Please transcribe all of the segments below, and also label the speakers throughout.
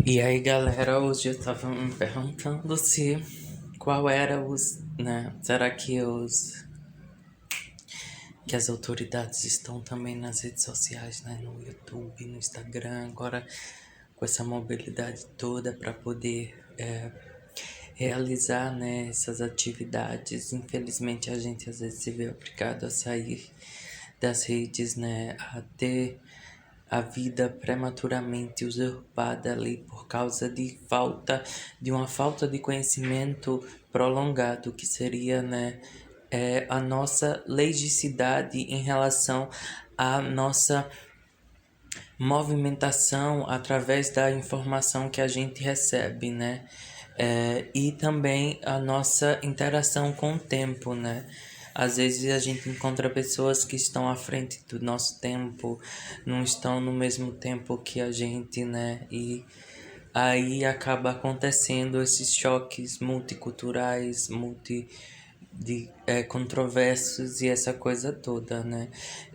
Speaker 1: E aí, galera, hoje eu tava me perguntando se qual era será que as autoridades estão também nas redes sociais, né, no YouTube, no Instagram, agora com essa mobilidade toda para poder realizar, né, essas atividades. Infelizmente, a gente às vezes se vê obrigado a sair das redes, né, a ter a vida prematuramente usurpada ali por causa de uma falta de conhecimento prolongado, que seria, né, a nossa legicidade em relação à nossa movimentação através da informação que a gente recebe, né? E também a nossa interação com o tempo, né? Às vezes a gente encontra pessoas que estão à frente do nosso tempo, não estão no mesmo tempo que a gente, né? E aí acaba acontecendo esses choques multiculturais, controversos e essa coisa toda, né?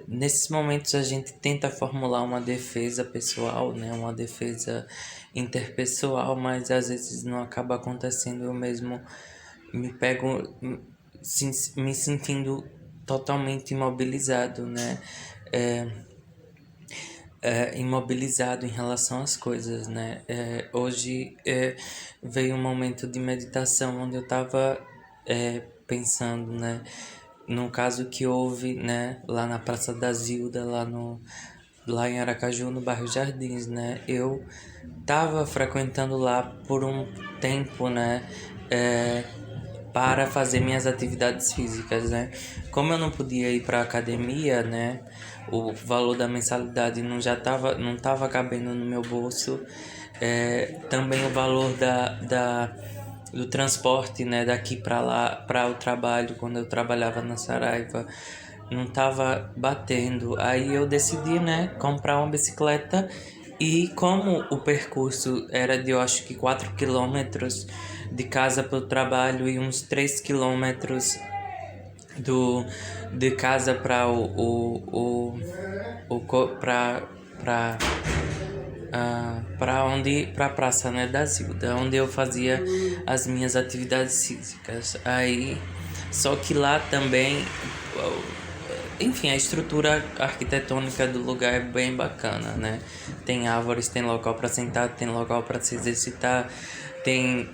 Speaker 1: Nesses momentos a gente tenta formular uma defesa pessoal, né? Uma defesa interpessoal, mas às vezes não acaba acontecendo. Eu mesmo me pego me sentindo totalmente imobilizado, né? É, imobilizado em relação às coisas, né? Hoje veio um momento de meditação onde eu estava pensando, né? No caso que houve, né? Lá na Praça da Zilda, lá em Aracaju, no bairro Jardins, né? Eu estava frequentando lá por um tempo, né? É, para fazer minhas atividades físicas, né? Como eu não podia ir para academia, né? O valor da mensalidade não tava cabendo no meu bolso. Também o valor do transporte, né? Daqui para lá, para o trabalho, quando eu trabalhava na Saraiva, não tava batendo. Aí eu decidi, né? Comprar uma bicicleta e como o percurso era de, eu acho que 4 km de casa para o trabalho e uns 3 km do, de casa para para a praça, né, da Zilda, onde eu fazia as minhas atividades físicas. Aí, só que lá também, enfim, a estrutura arquitetônica do lugar é bem bacana, né? Tem árvores, tem local para sentar, tem local para se exercitar,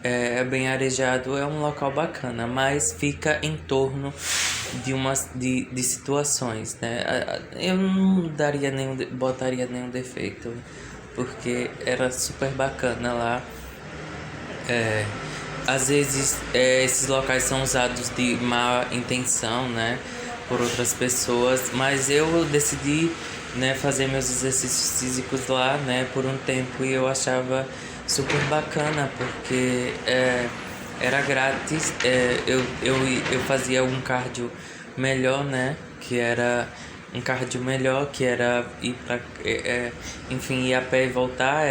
Speaker 1: é bem arejado, é um local bacana, mas fica em torno de situações, né? Eu não botaria nenhum defeito, porque era super bacana lá. É, Às vezes esses locais são usados de má intenção, né, por outras pessoas, mas eu decidi, né, fazer meus exercícios físicos lá, né, por um tempo e eu achava super bacana porque era grátis, eu fazia um cardio melhor, né, que era um cardio melhor, que era enfim, ir a pé e voltar,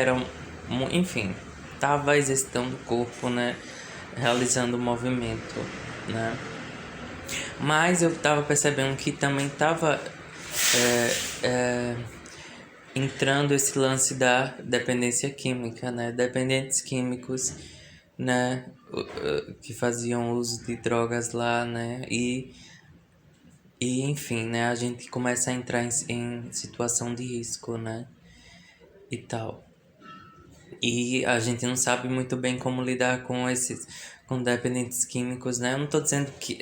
Speaker 1: enfim, tava exercitando o corpo, né? Realizando o movimento, né? Mas eu tava percebendo que também tava entrando esse lance da dependência química, né? Dependentes químicos, né? Que faziam uso de drogas lá, né? E enfim, né? A gente começa a entrar em situação de risco, né? E tal. E a gente não sabe muito bem como lidar com dependentes químicos, né? Eu não tô dizendo que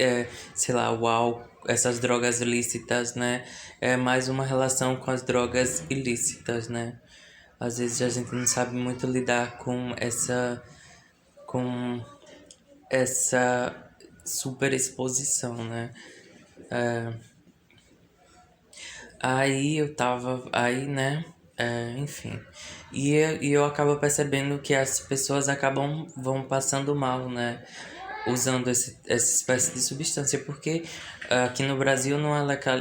Speaker 1: sei lá, o álcool, essas drogas ilícitas, né? É mais uma relação com as drogas ilícitas, né? Às vezes a gente não sabe muito lidar com essa superexposição, né? Aí, né? Enfim. E eu acabo percebendo que as pessoas vão passando mal, né? Usando essa espécie de substância, porque aqui no Brasil não é legal,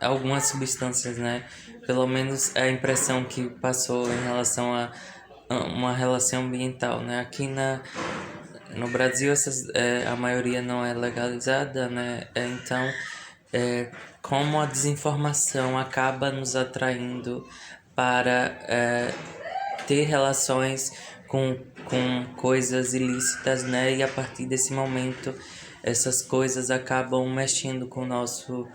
Speaker 1: algumas substâncias, né? Pelo menos é a impressão que passou em relação a uma relação ambiental, né? No Brasil a maioria não é legalizada, né? Então, como a desinformação acaba nos atraindo para ter relações com coisas ilícitas, né? E a partir desse momento, essas coisas acabam mexendo com o nosso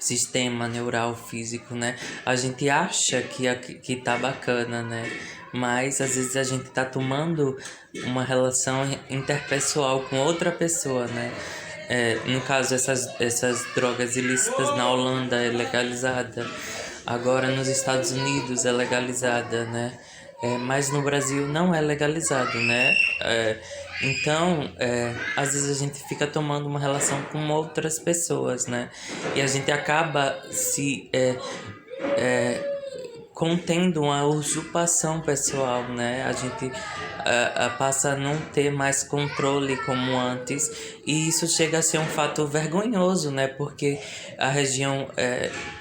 Speaker 1: sistema neural físico, né? A gente acha que tá bacana, né? Mas às vezes a gente tá tomando uma relação interpessoal com outra pessoa, né? No caso, essas drogas ilícitas na Holanda é legalizada, agora nos Estados Unidos é legalizada, né? Mas no Brasil não é legalizado, né? Então, às vezes a gente fica tomando uma relação com outras pessoas, né? E a gente acaba se contendo uma usurpação pessoal, né? A gente passa a não ter mais controle como antes, e isso chega a ser um fato vergonhoso, né? Porque a região,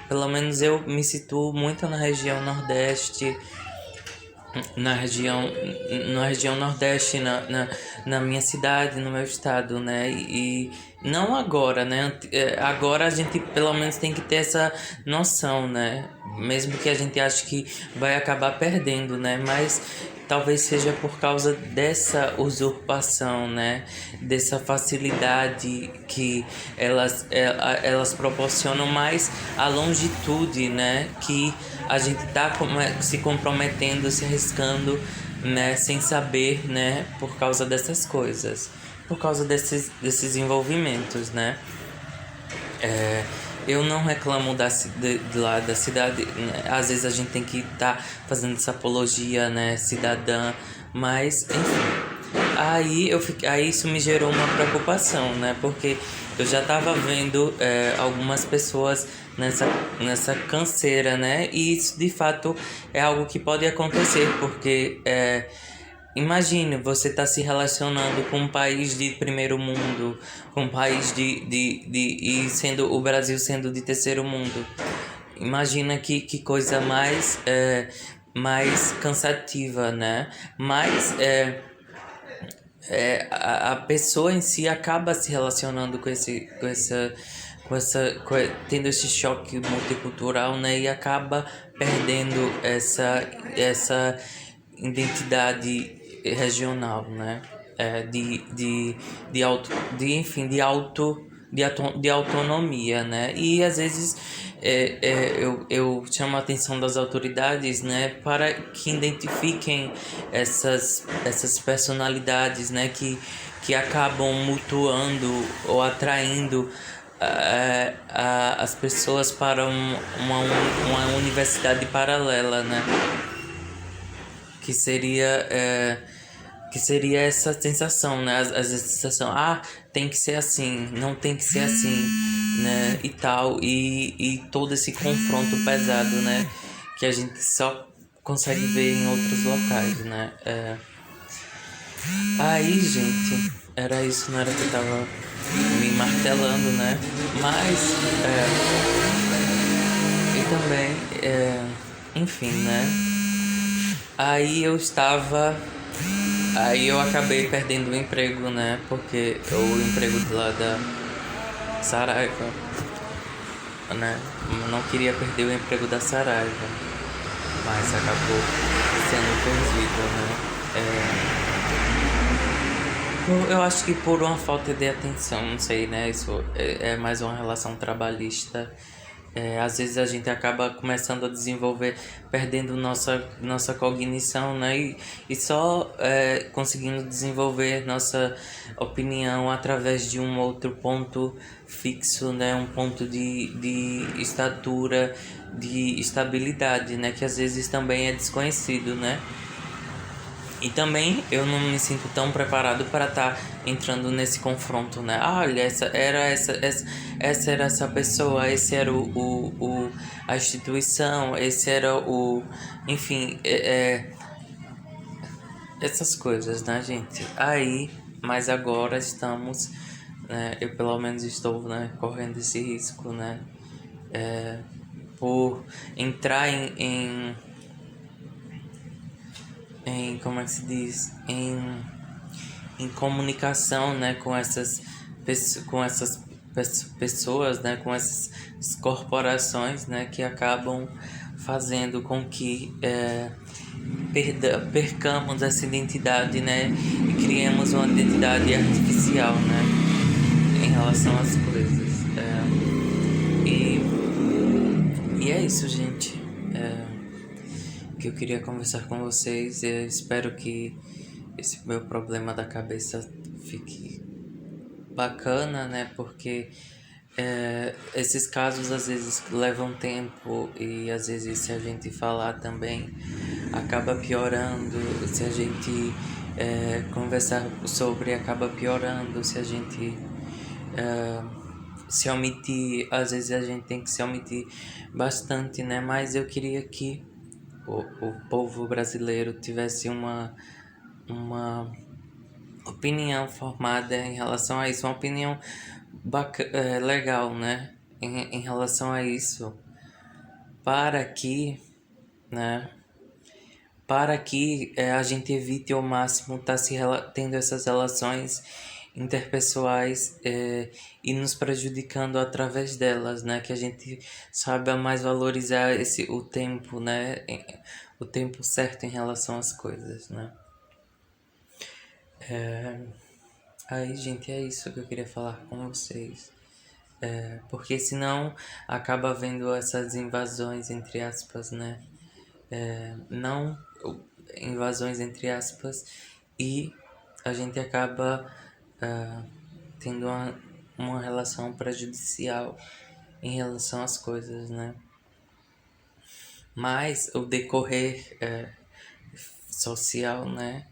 Speaker 1: pelo menos eu me situo muito na região Nordeste, na região Nordeste, na minha cidade, no meu estado, né? E não agora, né? Agora a gente pelo menos tem que ter essa noção, né? Mesmo que a gente ache que vai acabar perdendo, né? Mas talvez seja por causa dessa usurpação, né? Dessa facilidade que elas proporcionam, mais a longitude, né? Que a gente tá se comprometendo, se arriscando, né? Sem saber, né? Por causa dessas coisas, por causa desses envolvimentos, né? Eu não reclamo de lá da cidade, né? Às vezes a gente tem que estar fazendo essa apologia, né, cidadã, mas enfim. Aí isso me gerou uma preocupação, né? Porque eu já estava vendo algumas pessoas nessa canseira, né? E isso de fato é algo que pode acontecer, porque imagine, você tá se relacionando com um país de primeiro mundo, com um país e sendo o Brasil sendo de terceiro mundo. Imagina que coisa mais cansativa, né? Mas a pessoa em si acaba se relacionando tendo esse choque multicultural, né? E acaba perdendo essa identidade regional, né? Enfim, de autonomia, né? E às vezes eu chamo a atenção das autoridades, né? Para que identifiquem essas personalidades, né? Que acabam mutuando ou atraindo as pessoas para uma universidade paralela, né? Que seria essa sensação, né? Às vezes a sensação, tem que ser assim, não tem que ser assim, né? E tal, e todo esse confronto pesado, né? Que a gente só consegue ver em outros locais, né? Aí, gente, era isso, não era que eu tava me martelando, né? Mas, e também, enfim, né? Aí eu acabei perdendo o emprego, né? Porque o emprego de lá da Saraiva, né? Eu não queria perder o emprego da Saraiva, mas acabou sendo perdido, né? Eu acho que por uma falta de atenção, não sei, né? Isso é mais uma relação trabalhista. Às vezes a gente acaba começando a desenvolver, perdendo nossa cognição, né? E só conseguindo desenvolver nossa opinião através de um outro ponto fixo, né? Um ponto de estatura, de estabilidade, né? Que às vezes também é desconhecido, né? E também eu não me sinto tão preparado para estar entrando nesse confronto, né? Olha, essa era essa pessoa, esse era a instituição, esse era enfim, essas coisas, né, gente? Mas agora estamos, né, eu pelo menos estou, né, correndo esse risco, né? Por entrar em como é que se diz, em comunicação, né, com essas pessoas, né, com essas corporações, né, que acabam fazendo com que percamos essa identidade, né? E criemos uma identidade artificial, né? Em relação às coisas. E é isso, gente. Que eu queria conversar com vocês. Eu espero que esse meu problema da cabeça fique bacana, né? Porque esses casos às vezes levam tempo e às vezes se a gente falar também acaba piorando, se a gente conversar sobre acaba piorando, se a gente se omitir, às vezes a gente tem que se omitir bastante, né? Mas eu queria que o povo brasileiro tivesse uma opinião formada em relação a isso, uma opinião legal, né? Em relação a isso, para que, né? Para que a gente evite ao máximo estar tendo essas relações interpessoais e nos prejudicando através delas, né? Que a gente saiba mais valorizar o tempo, né? O tempo certo em relação às coisas, né? Aí, gente, é isso que eu queria falar com vocês. Porque senão acaba havendo essas invasões, entre aspas, né? Não invasões, entre aspas, e a gente acaba tendo uma relação prejudicial em relação às coisas, né? Mas o decorrer social, né?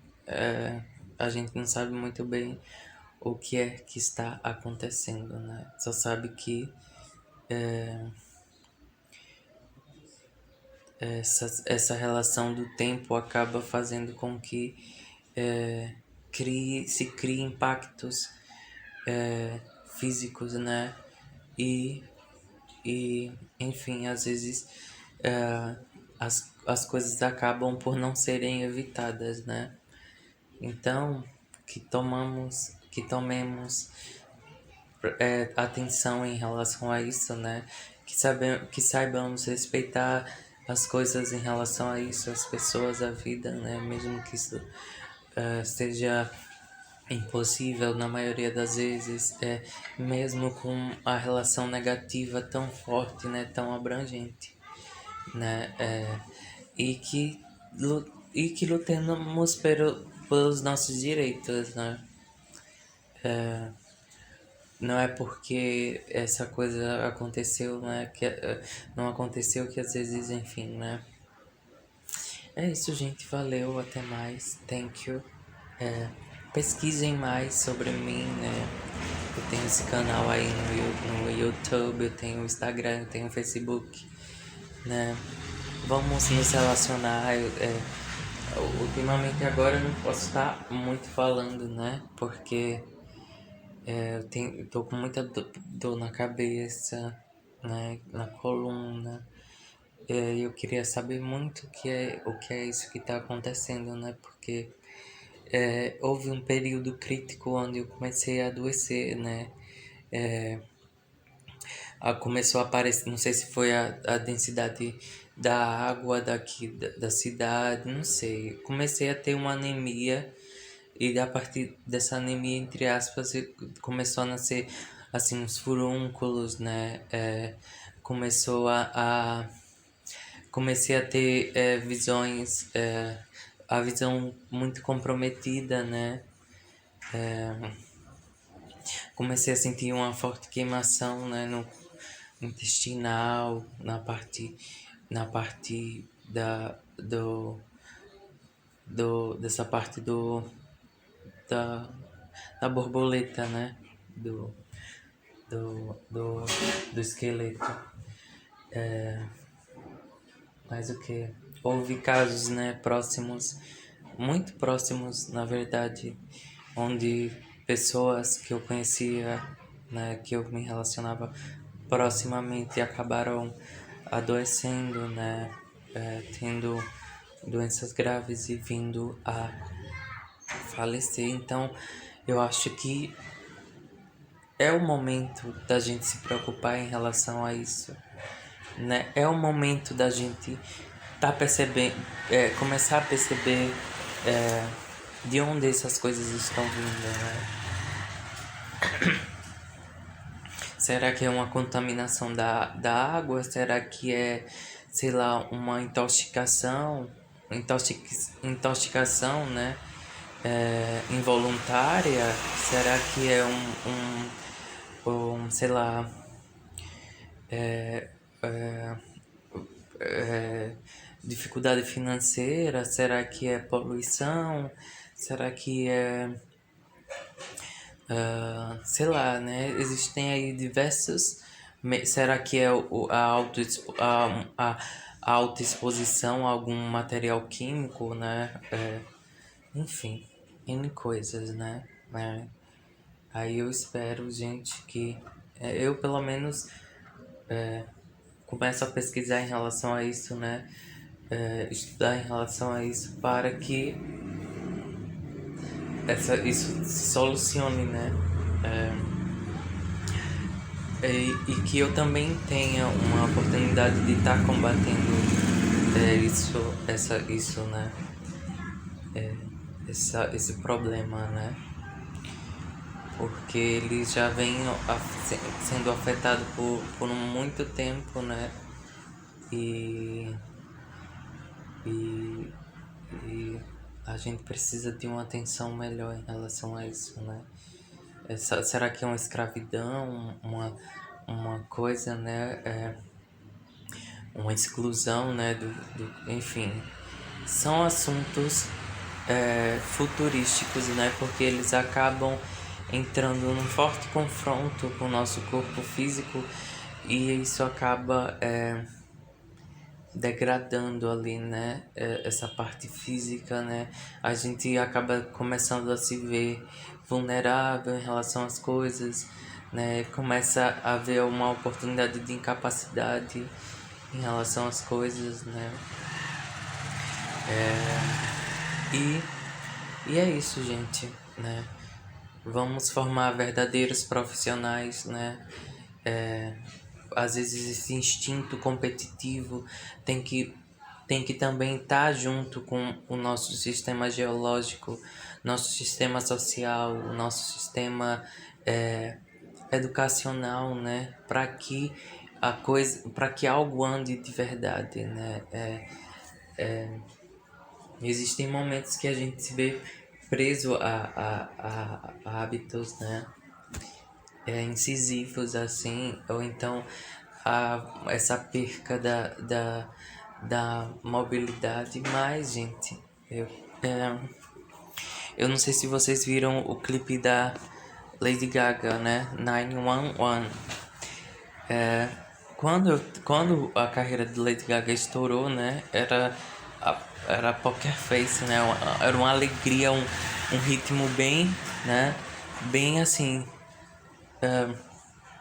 Speaker 1: A gente não sabe muito bem o que é que está acontecendo, né? Só sabe que essa relação do tempo acaba fazendo com que se crie impactos físicos, né? E enfim, às vezes as coisas acabam por não serem evitadas, né? Então, que tomemos atenção em relação a isso, né? Que saibamos respeitar as coisas em relação a isso, as pessoas, a vida, né? Mesmo que isso seja impossível na maioria das vezes, mesmo com a relação negativa tão forte, né? Tão abrangente, né? E que lutemos pelos nossos direitos, né? Não é porque essa coisa aconteceu, né? Que não aconteceu que às vezes, enfim, né? É isso, gente. Valeu. Até mais. Thank you. Pesquisem mais sobre mim, né? Eu tenho esse canal aí no YouTube, eu tenho o Instagram, eu tenho o Facebook, né? Vamos nos relacionar. Ultimamente agora eu não posso estar muito falando, né? Porque eu tô com muita dor na cabeça, né? Na coluna. Eu queria saber muito o que é isso que está acontecendo, né? Porque houve um período crítico onde eu comecei a adoecer, né? Começou a aparecer, não sei se foi a densidade da água daqui da cidade, não sei. Comecei a ter uma anemia e a partir dessa anemia, entre aspas, começou a nascer assim uns furúnculos, né? Começou comecei a ter visões, a visão muito comprometida, né? Comecei a sentir uma forte queimação, né, no intestinal, na parte dessa parte da, da borboleta, né, do esqueleto. Mas o que? Houve casos, né, próximos, muito próximos, na verdade, onde pessoas que eu conhecia, né, que eu me relacionava proximamente acabaram adoecendo, né, tendo doenças graves e vindo a falecer. Então, eu acho que é o momento da gente se preocupar em relação a isso, né? É o momento da gente tá percebendo, começar a perceber de onde essas coisas estão vindo, né? Será que é uma contaminação da água? Será que é, sei lá, uma intoxicação? Intoxicação, né? Involuntária? Será que é sei lá, é, dificuldade financeira? Será que é poluição? Será que é, sei lá, né? Existem aí diversos. Será que é a autoexposição a algum material químico, né? Enfim, N coisas, né? Aí eu espero, gente, que eu pelo menos começo a pesquisar em relação a isso, né? Estudar em relação a isso para que isso se solucione, né? E que eu também tenha uma oportunidade de estar combatendo isso, né? Esse problema, né? Porque ele já vem sendo afetado por muito tempo, né? E, e, e a gente precisa de uma atenção melhor em relação a isso, né? Será que é uma escravidão, uma coisa, né? Uma exclusão, né? Enfim, são assuntos futurísticos, né? Porque eles acabam entrando num forte confronto com o nosso corpo físico e isso acaba degradando ali, né? Essa parte física, né? A gente acaba começando a se ver vulnerável em relação às coisas, né? Começa a haver uma oportunidade de incapacidade em relação às coisas, né? E, e é isso, gente, né? Vamos formar verdadeiros profissionais, né? Às vezes esse instinto competitivo tem que, tem que também estar junto com o nosso sistema geológico, nosso sistema social, o nosso sistema educacional, né? Para que algo ande de verdade, né? Existem momentos que a gente se vê preso a hábitos, né? Incisivos assim, ou então essa perca da mobilidade. Mas, gente, eu não sei se vocês viram o clipe da Lady Gaga, né? 911. Quando a carreira de Lady Gaga estourou, né? Era Poker Face, né? Era uma alegria, um ritmo bem, né? Bem assim,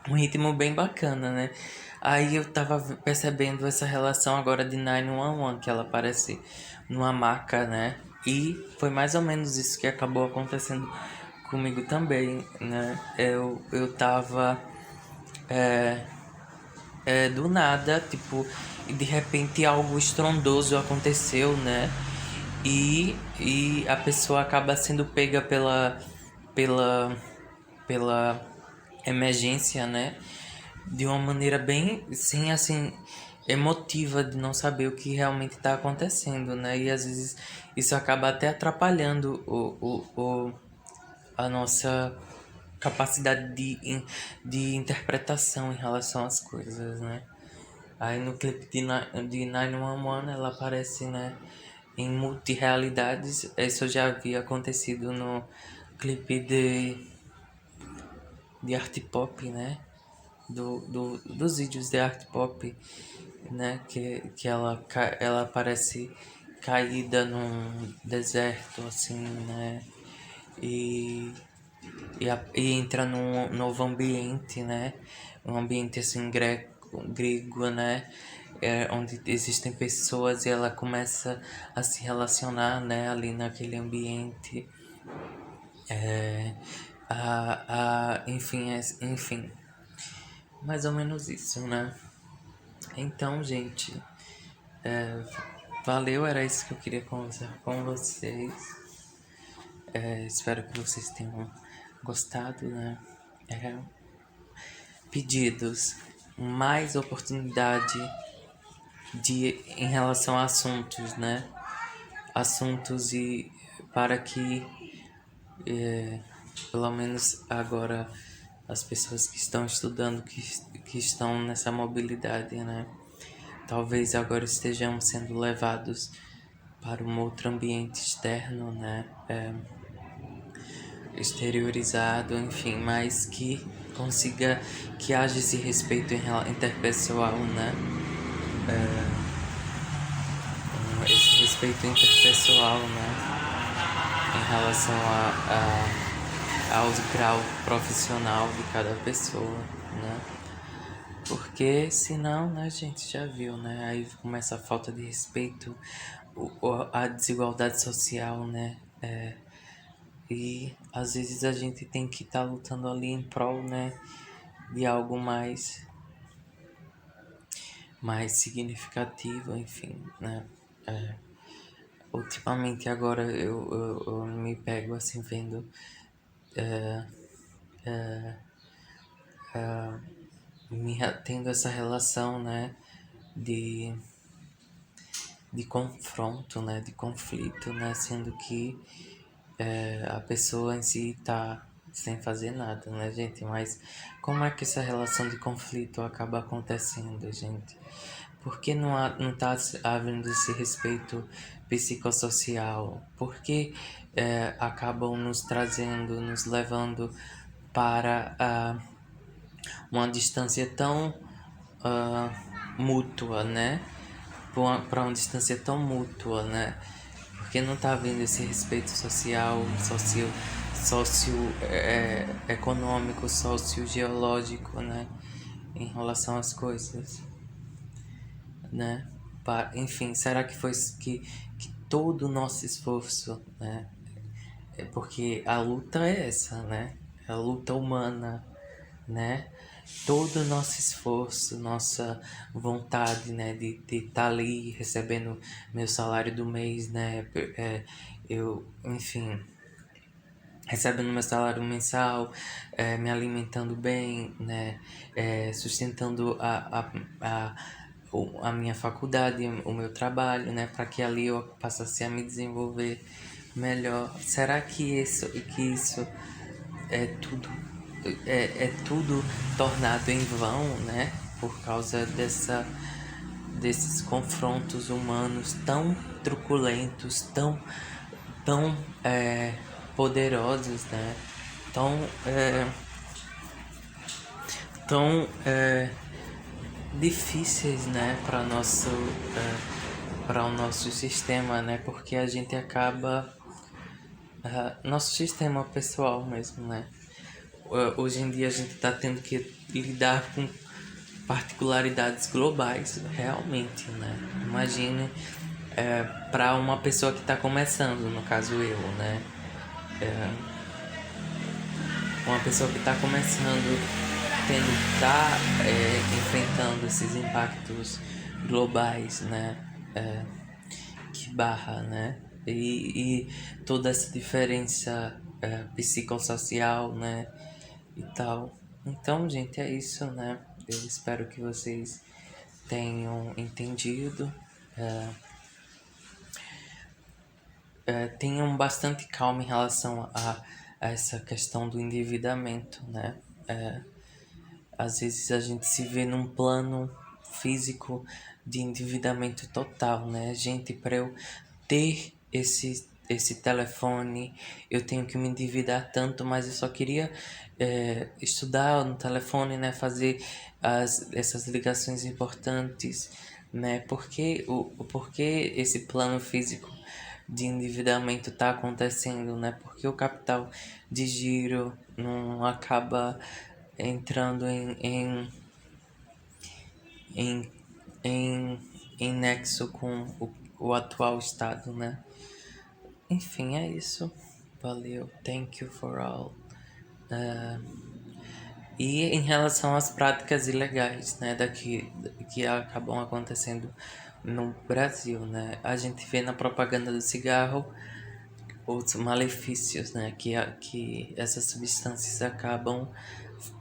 Speaker 1: um ritmo bem bacana, né? Aí eu tava percebendo essa relação agora de 911, que ela aparece numa maca, né? E foi mais ou menos isso que acabou acontecendo comigo também, né? Eu tava do nada, tipo, e de repente algo estrondoso aconteceu, né? E a pessoa acaba sendo pega pela, pela emergência, né? De uma maneira bem, sim, assim, emotiva, de não saber o que realmente está acontecendo, né? E às vezes isso acaba até atrapalhando a nossa capacidade de interpretação em relação às coisas, né? Aí no clipe de 911 ela aparece, né, em multirealidades. Isso já havia acontecido no clipe de art pop, né? Dos vídeos de art pop, né? Que ela aparece caída num deserto, assim, né? E, e entra num novo ambiente, né? Um ambiente assim grego, né? Onde existem pessoas e ela começa a se relacionar, né? Ali naquele ambiente. Enfim, mais ou menos isso, né? Então, gente, é, valeu, era isso que eu queria conversar com vocês. Espero que vocês tenham gostado, né? É, pedidos, mais oportunidade em relação a assuntos, né? Assuntos e para que pelo menos agora as pessoas que estão estudando, que estão nessa mobilidade, né? Talvez agora estejamos sendo levados para um outro ambiente externo, né? Exteriorizado, enfim, mas que consiga, que haja esse respeito interpessoal, né? Esse respeito interpessoal, né? Em relação ao grau profissional de cada pessoa, né? Porque senão, né, gente, já viu, né? Aí começa a falta de respeito, a desigualdade social, né? E às vezes a gente tem que estar lutando ali em prol, né, de algo mais significativo, enfim, né? Ultimamente agora eu me pego assim vendo tendo essa relação, né, de, de confronto, né, de conflito, né, sendo que a pessoa em si tá sem fazer nada, né, gente? Mas como é que essa relação de conflito acaba acontecendo, gente? Por que não tá havendo esse respeito psicossocial? Por que acabam nos trazendo, nos levando para uma distância tão mútua, né? Para uma distância tão mútua, né? Porque não tá havendo esse respeito social, econômico, sociogeológico, né? Em relação às coisas, né? Enfim, será que foi que todo o nosso esforço, né? É porque a luta é essa, né? É a luta humana, né? Todo o nosso esforço, nossa vontade, né, de estar ali recebendo meu salário do mês, né, enfim, recebendo meu salário mensal, me alimentando bem, né, sustentando a minha faculdade, o meu trabalho, né, para que ali eu passasse a me desenvolver melhor. Será que isso é tudo é tudo tornado em vão, né? Por causa desses confrontos humanos tão truculentos, tão poderosos, né? Tão, tão difíceis, né? Para o nosso sistema, né? Porque a gente acaba nosso sistema pessoal mesmo, né? Hoje em dia a gente está tendo que lidar com particularidades globais, realmente, né? Imagine para uma pessoa que está começando, no caso eu, né? Uma pessoa que está começando, tendo que estar enfrentando esses impactos globais, né? Que barra, né? E toda essa diferença psicossocial, né? E tal. Então, gente, é isso, né? Eu espero que vocês tenham entendido. Tenham bastante calma em relação a essa questão do endividamento, né? Às vezes a gente se vê num plano físico de endividamento total, né? Gente, para eu ter esse telefone, eu tenho que me endividar tanto, mas eu só queria estudar no telefone, né? Fazer essas ligações importantes, né? Porque esse plano físico de endividamento está acontecendo, né? Porque o capital de giro não acaba entrando em, em, em nexo com o atual estado, né? Enfim, é isso. Valeu. Thank you for all. E em relação às práticas ilegais, né, que acabam acontecendo no Brasil, né, a gente vê na propaganda do cigarro os malefícios, né, que essas substâncias acabam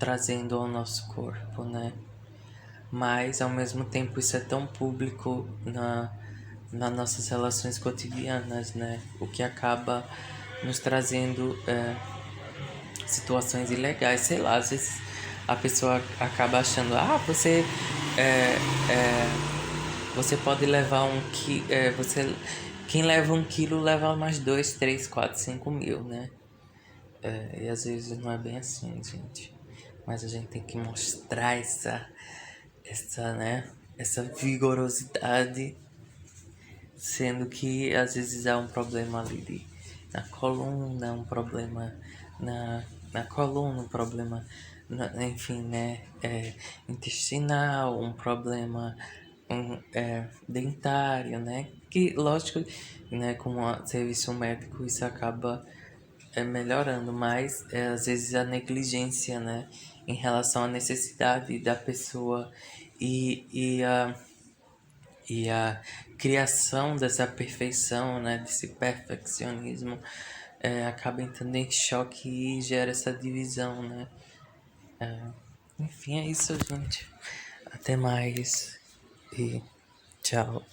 Speaker 1: trazendo ao nosso corpo, né, mas ao mesmo tempo isso é tão público nas nossas relações cotidianas, né, o que acaba nos trazendo situações ilegais, sei lá, às vezes a pessoa acaba achando, é, você pode levar quem leva 1 quilo leva mais 2, 3, 4, 5 mil, né? E às vezes não é bem assim, gente. Mas a gente tem que mostrar né, essa vigorosidade, sendo que às vezes há um problema ali na coluna, um problema na coluna, um problema, enfim, né, intestinal, um problema dentário, né, que lógico, né, como serviço médico isso acaba melhorando, mas às vezes a negligência, né, em relação à necessidade da pessoa e a criação dessa perfeição, né, desse perfeccionismo, acaba entrando em choque e gera essa divisão, né. Enfim, é isso, gente. Até mais e tchau.